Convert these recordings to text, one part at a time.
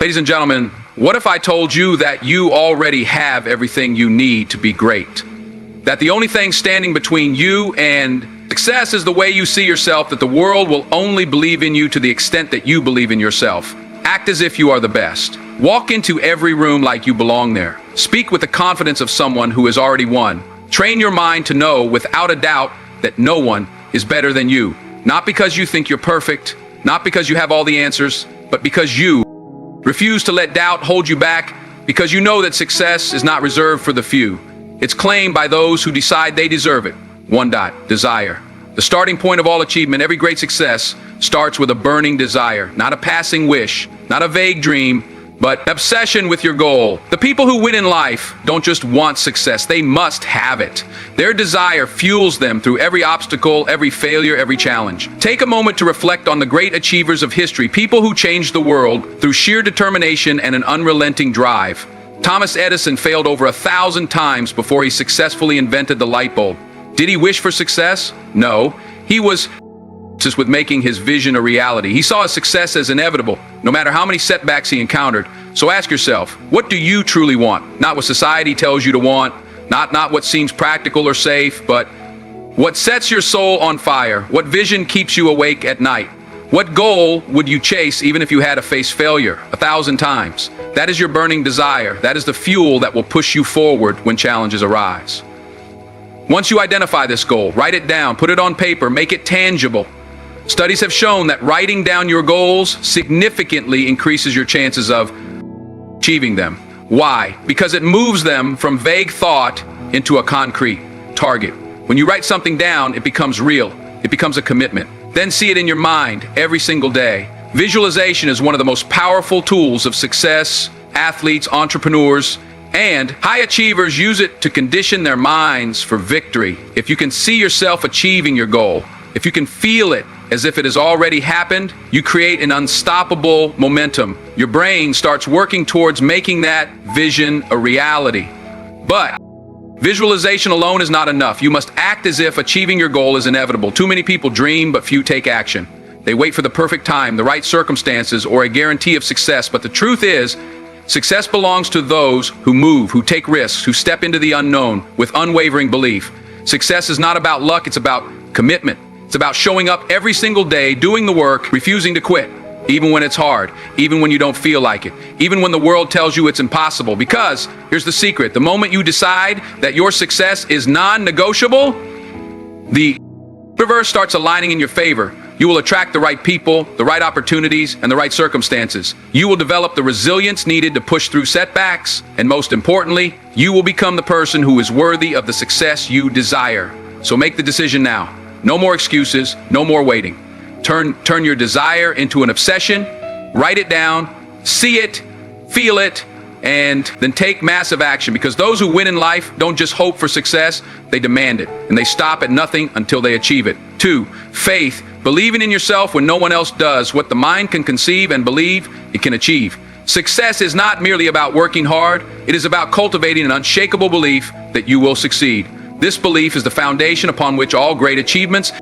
Ladies and gentlemen, what if I told you that you already have everything you need to be great? That the only thing standing between you and success is the way you see yourself, that the world will only believe in you to the extent that you believe in yourself. Act as if you are the best. Walk into every room like you belong there. Speak with the confidence of someone who has already won. Train your mind to know without a doubt that no one is better than you. Not because you think you're perfect, not because you have all the answers, but because you refuse to let doubt hold you back, because you know that success is not reserved for the few. It's claimed by those who decide they deserve it. Desire. The starting point of all achievement, every great success, starts with a burning desire, not a passing wish, not a vague dream, but obsession with your goal. The people who win in life don't just want success, they must have it. Their desire fuels them through every obstacle, every failure, every challenge. Take a moment to reflect on the great achievers of history, people who changed the world through sheer determination and an unrelenting drive. Thomas Edison failed over 1,000 times before he successfully invented the light bulb. Did he wish for success? No. He was just with making his vision a reality. He saw his success as inevitable, no matter how many setbacks he encountered. So ask yourself, what do you truly want? Not what society tells you to want, not what seems practical or safe, but what sets your soul on fire? What vision keeps you awake at night? What goal would you chase even if you had to face failure 1,000 times? That is your burning desire. That is the fuel that will push you forward when challenges arise. Once you identify this goal, write it down, put it on paper, make it tangible. Studies have shown that writing down your goals significantly increases your chances of achieving them. Why? Because it moves them from vague thought into a concrete target. When you write something down, it becomes real. It becomes a commitment. Then see it in your mind every single day. Visualization is one of the most powerful tools of success. Athletes, entrepreneurs, and high achievers use it to condition their minds for victory. If you can see yourself achieving your goal, if you can feel it as if it has already happened, you create an unstoppable momentum. Your brain starts working towards making that vision a reality. But visualization alone is not enough. You must act as if achieving your goal is inevitable. Too many people dream, but few take action. They wait for the perfect time, the right circumstances, or a guarantee of success. But the truth is, success belongs to those who move, who take risks, who step into the unknown with unwavering belief. Success is not about luck, it's about commitment. It's about showing up every single day, doing the work, refusing to quit, even when it's hard, even when you don't feel like it, even when the world tells you it's impossible. Because, here's the secret, the moment you decide that your success is non-negotiable, the universe starts aligning in your favor. You will attract the right people, the right opportunities, and the right circumstances. You will develop the resilience needed to push through setbacks, and most importantly, you will become the person who is worthy of the success you desire. So make the decision now. No more excuses, no more waiting. Turn your desire into an obsession, write it down, see it, feel it, and then take massive action, because those who win in life don't just hope for success, they demand it, and they stop at nothing until they achieve it. 2, faith, believing in yourself when no one else does. What the mind can conceive and believe, it can achieve. Success is not merely about working hard, it is about cultivating an unshakable belief that you will succeed. This belief is the foundation upon which all great achievements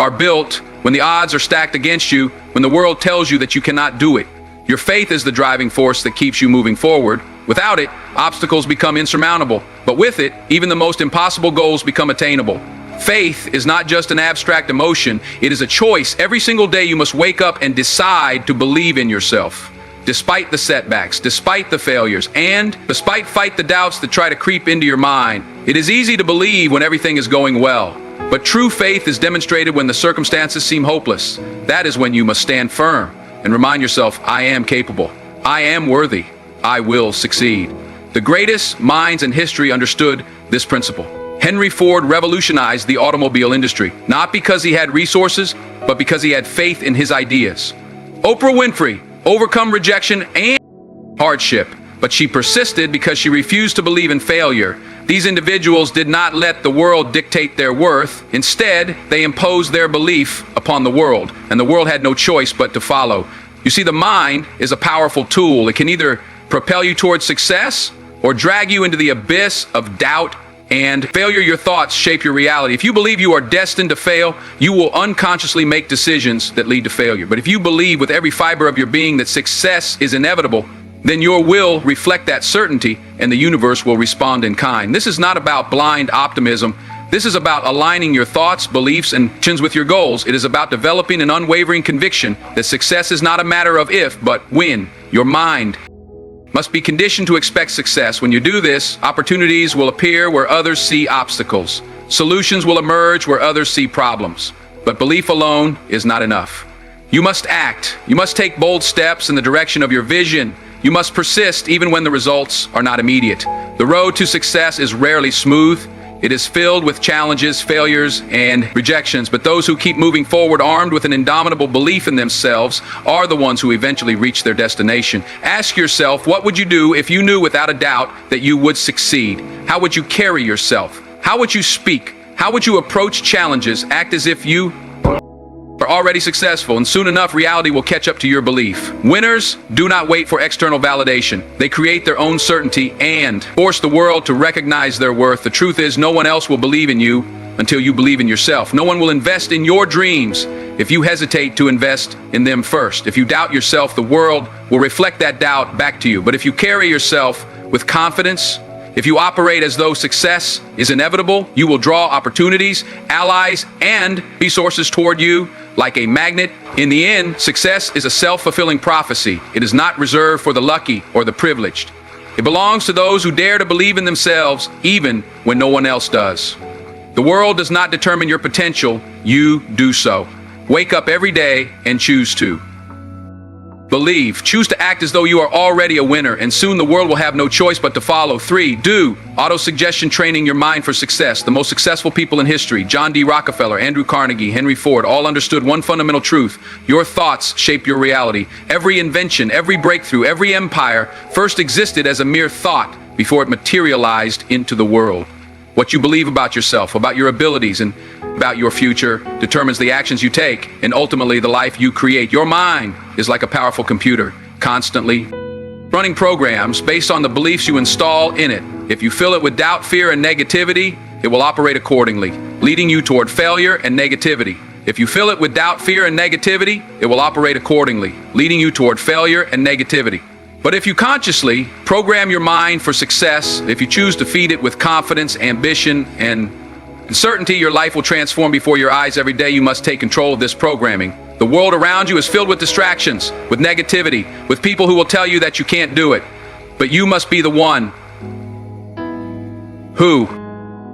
are built. When the odds are stacked against you, when the world tells you that you cannot do it, your faith is the driving force that keeps you moving forward. Without it, obstacles become insurmountable. But with it, even the most impossible goals become attainable. Faith is not just an abstract emotion, it is a choice. Every single day you must wake up and decide to believe in yourself. Despite the setbacks, despite the failures, and fight the doubts that try to creep into your mind. It is easy to believe when everything is going well, but true faith is demonstrated when the circumstances seem hopeless. That is when you must stand firm and remind yourself, I am capable, I am worthy, I will succeed. The greatest minds in history understood this principle. Henry Ford revolutionized the automobile industry, not because he had resources, but because he had faith in his ideas. Oprah Winfrey overcome rejection and hardship, but she persisted because she refused to believe in failure. These individuals did not let the world dictate their worth. Instead, they imposed their belief upon the world, and the world had no choice but to follow. You see, the mind is a powerful tool. It can either propel you towards success or drag you into the abyss of doubt And failure, your thoughts shape your reality. If you believe you are destined to fail, you will unconsciously make decisions that lead to failure. But if you believe with every fiber of your being that success is inevitable, then your will reflect that certainty and the universe will respond in kind. This is not about blind optimism. This is about aligning your thoughts, beliefs, and actions with your goals. It is about developing an unwavering conviction that success is not a matter of if, but when. Your mind must be conditioned to expect success. When you do this, opportunities will appear where others see obstacles. Solutions will emerge where others see problems. But belief alone is not enough. You must act. You must take bold steps in the direction of your vision. You must persist even when the results are not immediate. The road to success is rarely smooth. It is filled with challenges, failures, and rejections, but those who keep moving forward armed with an indomitable belief in themselves are the ones who eventually reach their destination. Ask yourself, what would you do if you knew without a doubt that you would succeed? How would you carry yourself? How would you speak? How would you approach challenges? Act as if you are already successful, and soon enough reality will catch up to your belief. Winners do not wait for external validation. They create their own certainty and force the world to recognize their worth. The truth is, no one else will believe in you until you believe in yourself. No one will invest in your dreams if you hesitate to invest in them first. If you doubt yourself, the world will reflect that doubt back to you. But if you carry yourself with confidence, if you operate as though success is inevitable, you will draw opportunities, allies, and resources toward you like a magnet. In the end, success is a self-fulfilling prophecy. It is not reserved for the lucky or the privileged. It belongs to those who dare to believe in themselves even when no one else does. The world does not determine your potential, you do so. Wake up every day and choose to believe. Choose to act as though you are already a winner, and soon the world will have no choice but to follow. 3. Do auto-suggestion training your mind for success. The most successful people in history, John D. Rockefeller, Andrew Carnegie, Henry Ford, all understood one fundamental truth. Your thoughts shape your reality. Every invention, every breakthrough, every empire first existed as a mere thought before it materialized into the world. What you believe about yourself, about your abilities, and about your future determines the actions you take and ultimately the life you create. Your mind is like a powerful computer, constantly running programs based on the beliefs you install in it. If you fill it with doubt, fear, and negativity, it will operate accordingly, leading you toward failure and negativity. If you fill it with doubt, fear, and negativity, it will operate accordingly, leading you toward failure and negativity. But if you consciously program your mind for success, if you choose to feed it with confidence, ambition, and certainty, your life will transform before your eyes every day. You must take control of this programming. The world around you is filled with distractions, with negativity, with people who will tell you that you can't do it. But you must be the one who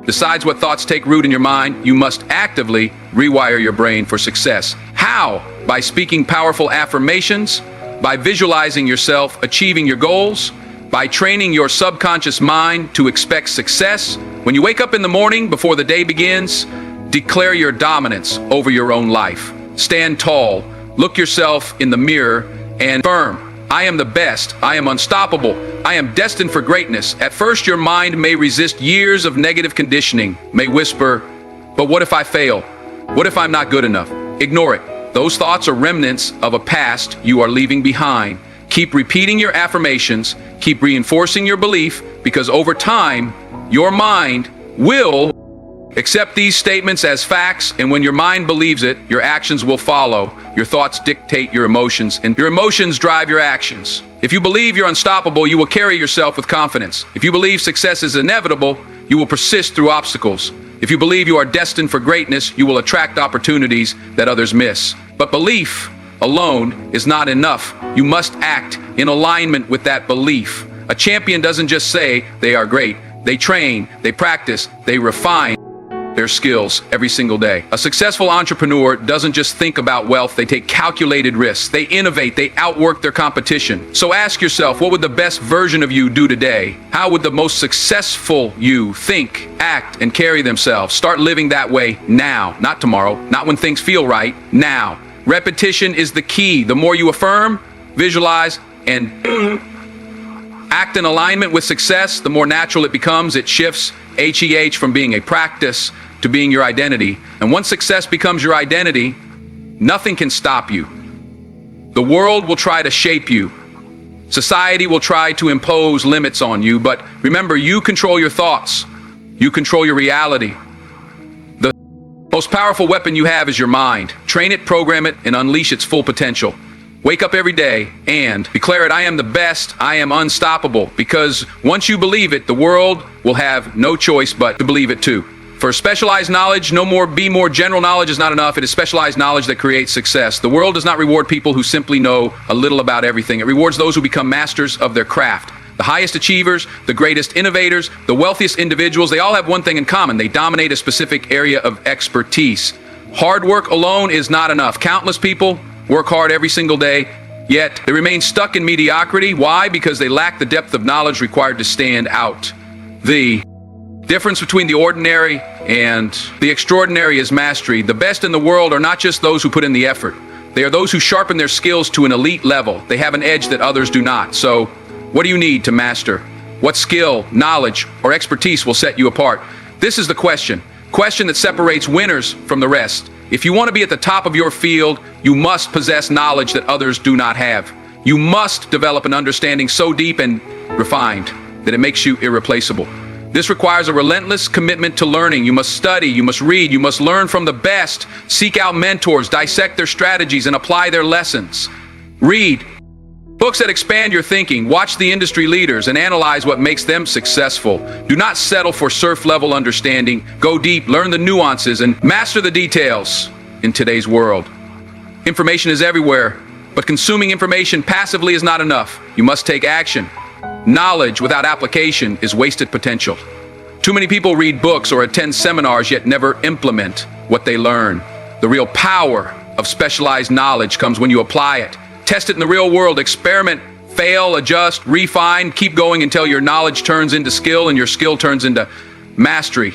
decides what thoughts take root in your mind. You must actively rewire your brain for success. How? By speaking powerful affirmations, by visualizing yourself achieving your goals, by training your subconscious mind to expect success. When you wake up in the morning before the day begins, declare your dominance over your own life. Stand tall, look yourself in the mirror, and affirm, I am the best, I am unstoppable, I am destined for greatness. At first, your mind may resist years of negative conditioning, may whisper, but what if I fail? What if I'm not good enough? Ignore it. Those thoughts are remnants of a past you are leaving behind. Keep repeating your affirmations, keep reinforcing your belief, because over time, your mind will accept these statements as facts, and when your mind believes it, your actions will follow. Your thoughts dictate your emotions, and your emotions drive your actions. If you believe you're unstoppable, you will carry yourself with confidence. If you believe success is inevitable, you will persist through obstacles. If you believe you are destined for greatness, you will attract opportunities that others miss. But belief alone is not enough. You must act in alignment with that belief. A champion doesn't just say they are great. They train, they practice, they refine their skills every single day. A successful entrepreneur doesn't just think about wealth, they take calculated risks, they innovate, they outwork their competition. So ask yourself, what would the best version of you do today? How would the most successful you think, act, and carry themselves? Start living that way now, not tomorrow, not when things feel right, now. Repetition is the key. The more you affirm, visualize, and act in alignment with success, the more natural it becomes. It shifts HEH from being a practice to being your identity. And once success becomes your identity, nothing can stop you. The world will try to shape you. Society will try to impose limits on you, but remember, you control your thoughts. You control your reality. The most powerful weapon you have is your mind. Train it, program it, and unleash its full potential. Wake up every day and declare it, I am the best, I am unstoppable. Because once you believe it, the world will have no choice but to believe it too. For specialized knowledge, be more general knowledge is not enough. It is specialized knowledge that creates success. The world does not reward people who simply know a little about everything. It rewards those who become masters of their craft. The highest achievers, the greatest innovators, the wealthiest individuals, they all have one thing in common. They dominate a specific area of expertise. Hard work alone is not enough. Countless people work hard every single day, yet they remain stuck in mediocrity. Why? Because they lack the depth of knowledge required to stand out. The difference between the ordinary and the extraordinary is mastery. The best in the world are not just those who put in the effort. They are those who sharpen their skills to an elite level. They have an edge that others do not. So, what do you need to master? What skill, knowledge, or expertise will set you apart? This is the question that separates winners from the rest. If you want to be at the top of your field, you must possess knowledge that others do not have. You must develop an understanding so deep and refined that it makes you irreplaceable. This requires a relentless commitment to learning. You must study, you must read, you must learn from the best, seek out mentors, dissect their strategies, and apply their lessons. Read books that expand your thinking, watch the industry leaders, and analyze what makes them successful. Do not settle for surface-level understanding. Go deep, learn the nuances, and master the details in today's world. Information is everywhere, but consuming information passively is not enough. You must take action. Knowledge without application is wasted potential. Too many people read books or attend seminars yet never implement what they learn. The real power of specialized knowledge comes when you apply it. Test it in the real world, experiment, fail, adjust, refine, keep going until your knowledge turns into skill and your skill turns into mastery.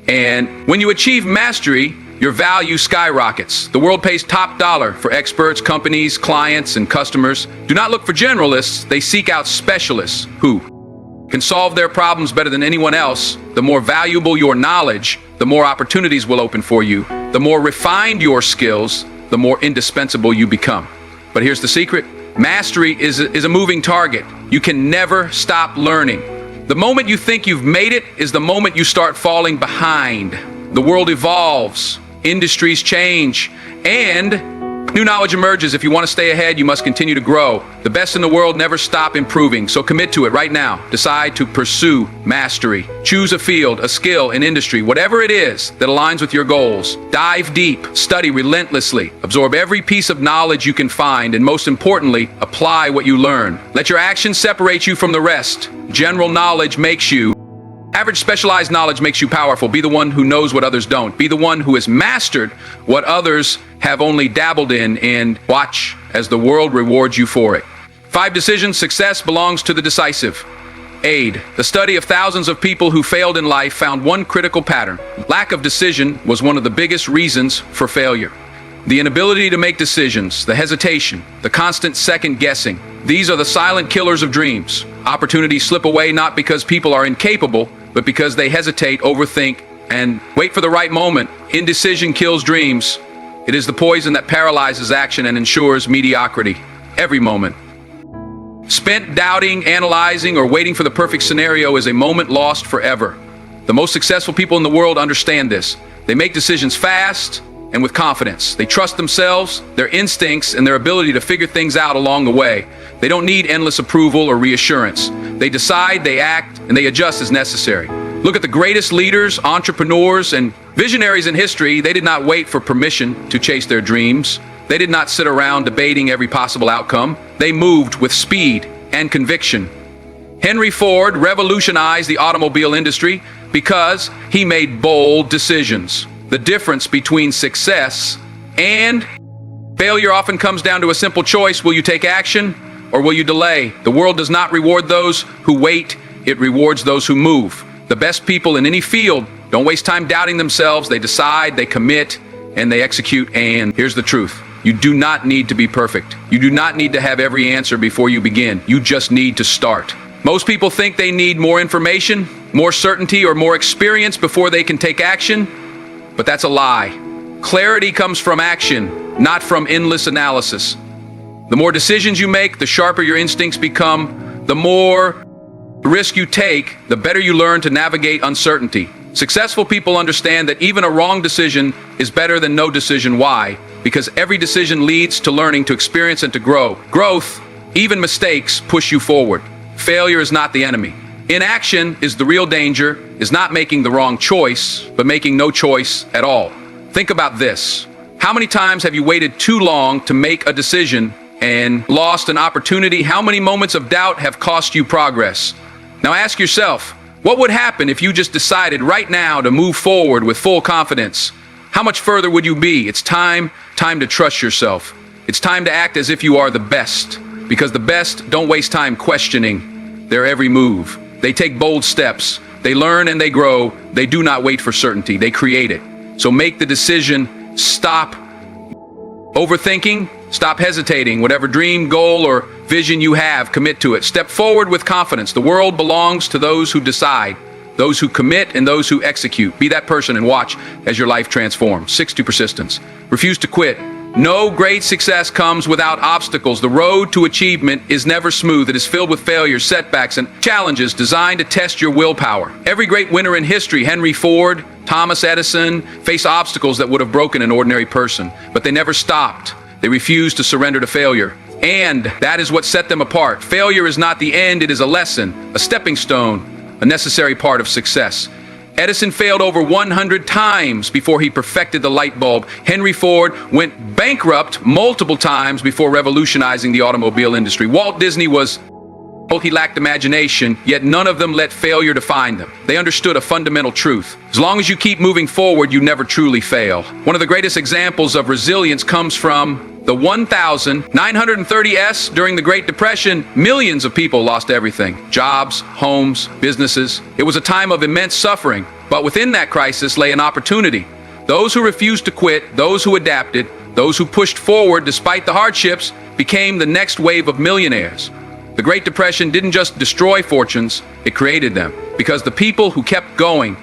And when you achieve mastery, your value skyrockets. The world pays top dollar for experts, companies, clients, and customers. Do not look for generalists. They seek out specialists who can solve their problems better than anyone else. The more valuable your knowledge, the more opportunities will open for you. The more refined your skills, the more indispensable you become. But here's the secret. Mastery is a moving target. You can never stop learning. The moment you think you've made it is the moment you start falling behind. The world evolves, industries change, and new knowledge emerges. If you want to stay ahead, you must continue to grow. The best in the world never stop improving, so commit to it right now. Decide to pursue mastery. Choose a field, a skill, an industry, whatever it is that aligns with your goals. Dive deep, study relentlessly, absorb every piece of knowledge you can find, and most importantly, apply what you learn. Let your actions separate you from the rest. General knowledge makes you average. Specialized knowledge makes you powerful. Be the one who knows what others don't. Be the one who has mastered what others have only dabbled in, and watch as the world rewards you for it. 5 decisions. Success belongs to the decisive. AID. The study of thousands of people who failed in life found one critical pattern. Lack of decision was one of the biggest reasons for failure. The inability to make decisions, the hesitation, the constant second guessing. These are the silent killers of dreams. Opportunities slip away not because people are incapable, but because they hesitate, overthink, and wait for the right moment. Indecision kills dreams. It is the poison that paralyzes action and ensures mediocrity every moment. Spent doubting, analyzing, or waiting for the perfect scenario is a moment lost forever. The most successful people in the world understand this. They make decisions fast and with confidence. They trust themselves, their instincts, and their ability to figure things out along the way. They don't need endless approval or reassurance. They decide, they act, and they adjust as necessary. Look at the greatest leaders, entrepreneurs, and visionaries in history. They did not wait for permission to chase their dreams. They did not sit around debating every possible outcome. They moved with speed and conviction. Henry Ford revolutionized the automobile industry because he made bold decisions. The difference between success and failure often comes down to a simple choice. Will you take action or will you delay? The world does not reward those who wait. It rewards those who move. The best people in any field don't waste time doubting themselves. They decide, they commit, and they execute. And here's the truth. You do not need to be perfect. You do not need to have every answer before you begin. You just need to start. Most people think they need more information, more certainty, or more experience before they can take action, but that's a lie. Clarity comes from action, not from endless analysis. The more decisions you make, the sharper your instincts become. The more risk you take, the better you learn to navigate uncertainty. Successful people understand that even a wrong decision is better than no decision. Why? Because every decision leads to learning, to experience, and to grow. Growth, even mistakes, push you forward. Failure is not the enemy. Inaction is the real danger, is not making the wrong choice, but making no choice at all. Think about this. How many times have you waited too long to make a decision and lost an opportunity? How many moments of doubt have cost you progress? Now ask yourself, what would happen if you just decided right now to move forward with full confidence? How much further would you be? It's time to trust yourself. It's time to act as if you are the best, because the best don't waste time questioning their every move. They take bold steps. They learn and they grow. They do not wait for certainty. They create it. So make the decision. Stop overthinking. Stop hesitating. Whatever dream, goal, or vision you have, commit to it. Step forward with confidence. The world belongs to those who decide, those who commit, and those who execute. Be that person and watch as your life transforms. 6, to persistence. Refuse to quit. No great success comes without obstacles. The road to achievement is never smooth. It is filled with failures, setbacks, and challenges designed to test your willpower. Every great winner in history, Henry Ford, Thomas Edison, faced obstacles that would have broken an ordinary person, but they never stopped. They refused to surrender to failure. And that is what set them apart. Failure is not the end, it is a lesson, a stepping stone, a necessary part of success. Edison failed over 100 times before he perfected the light bulb. Henry Ford went bankrupt multiple times before revolutionizing the automobile industry. Walt Disney he lacked imagination, yet none of them let failure define them. They understood a fundamental truth. As long as you keep moving forward, you never truly fail. One of the greatest examples of resilience comes from the 1930s. During the Great Depression, millions of people lost everything. Jobs, homes, businesses. It was a time of immense suffering, but within that crisis lay an opportunity. Those who refused to quit, those who adapted, those who pushed forward despite the hardships, became the next wave of millionaires. The Great Depression didn't just destroy fortunes, it created them. Because the people who kept going,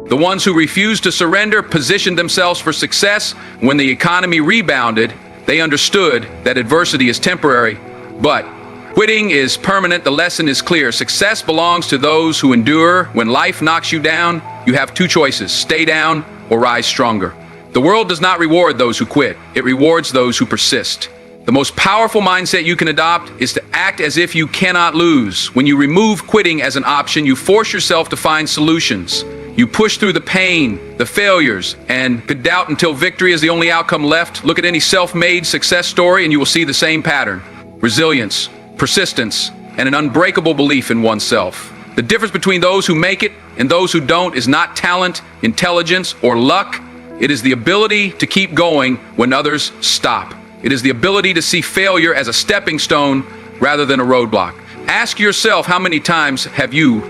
the ones who refused to surrender, positioned themselves for success. When the economy rebounded, they understood that adversity is temporary, but quitting is permanent. The lesson is clear. Success belongs to those who endure. When life knocks you down, you have two choices: stay down or rise stronger. The world does not reward those who quit. It rewards those who persist. The most powerful mindset you can adopt is to act as if you cannot lose. When you remove quitting as an option, you force yourself to find solutions. You push through the pain, the failures, and could doubt until victory is the only outcome left. Look at any self-made success story and you will see the same pattern: resilience, persistence, and an unbreakable belief in oneself. The difference between those who make it and those who don't is not talent, intelligence, or luck. It is the ability to keep going when others stop. It is the ability to see failure as a stepping stone rather than a roadblock. Ask yourself, how many times have you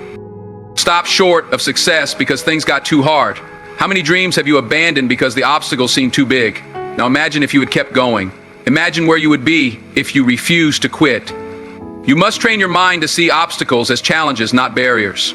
stopped short of success because things got too hard? How many dreams have you abandoned because the obstacles seemed too big? Now imagine if you had kept going. Imagine where you would be if you refused to quit. You must train your mind to see obstacles as challenges, not barriers.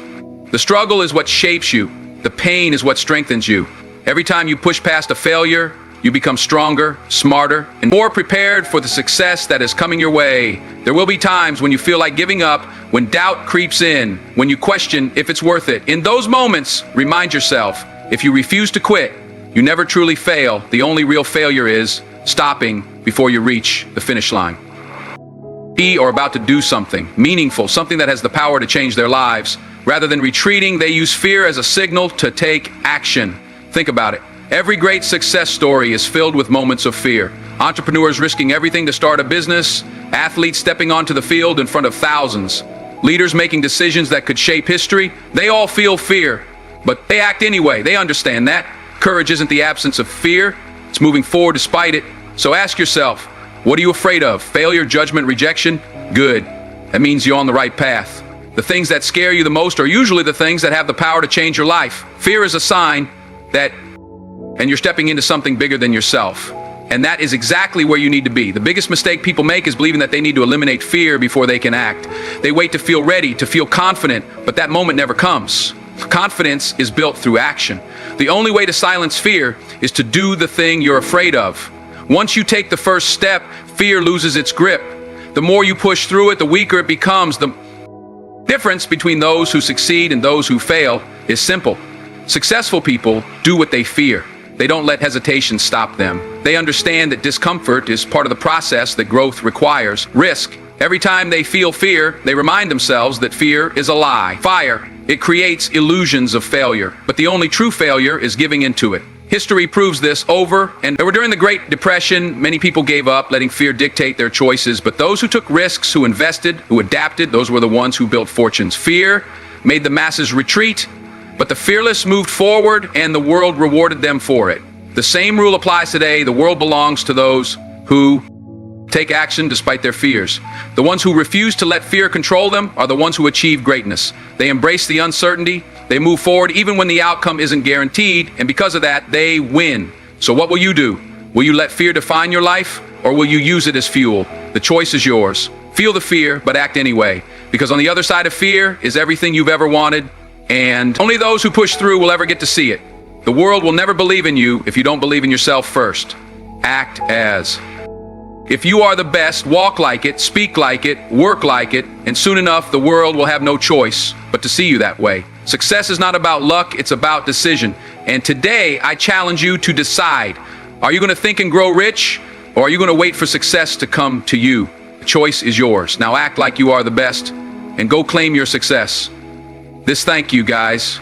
The struggle is what shapes you. The pain is what strengthens you. Every time you push past a failure, you become stronger, smarter, and more prepared for the success that is coming your way. There will be times when you feel like giving up, when doubt creeps in, when you question if it's worth it. In those moments, remind yourself, if you refuse to quit, you never truly fail. The only real failure is stopping before you reach the finish line. Or about to do something meaningful, something that has the power to change their lives. Rather than retreating, they use fear as a signal to take action. Think about it. Every great success story is filled with moments of fear. Entrepreneurs risking everything to start a business, athletes stepping onto the field in front of thousands, leaders making decisions that could shape history. They all feel fear, but they act anyway. They understand that. Courage isn't the absence of fear, it's moving forward despite it. So ask yourself, what are you afraid of? Failure, judgment, rejection? Good. That means you're on the right path. The things that scare you the most are usually the things that have the power to change your life. Fear is a sign that you're stepping into something bigger than yourself. And that is exactly where you need to be. The biggest mistake people make is believing that they need to eliminate fear before they can act. They wait to feel ready, to feel confident, but that moment never comes. Confidence is built through action. The only way to silence fear is to do the thing you're afraid of. Once you take the first step, fear loses its grip. The more you push through it, the weaker it becomes. The difference between those who succeed and those who fail is simple. Successful people do what they fear. They don't let hesitation stop them. They understand that discomfort is part of the process that growth requires. Risk. Every time they feel fear, they remind themselves that fear is a lie. Fire. It creates illusions of failure, but the only true failure is giving into it. History proves this over and over. During the Great Depression, many people gave up, letting fear dictate their choices, but those who took risks, who invested, who adapted, those were the ones who built fortunes. Fear made the masses retreat, but the fearless moved forward and the world rewarded them for it. The same rule applies today. The world belongs to those who take action despite their fears. The ones who refuse to let fear control them are the ones who achieve greatness. They embrace the uncertainty. They move forward even when the outcome isn't guaranteed, and because of that, they win. So what will you do? Will you let fear define your life, or will you use it as fuel? The choice is yours. Feel the fear, but act anyway, because on the other side of fear is everything you've ever wanted, and only those who push through will ever get to see it. The world will never believe in you if you don't believe in yourself first. Act as. If you are the best, walk like it, speak like it, work like it, and soon enough the world will have no choice but to see you that way. Success is not about luck, it's about decision. And today I challenge you to decide. Are you going to think and grow rich, or are you going to wait for success to come to you? The choice is yours. Now act like you are the best and go claim your success. Thank you, guys.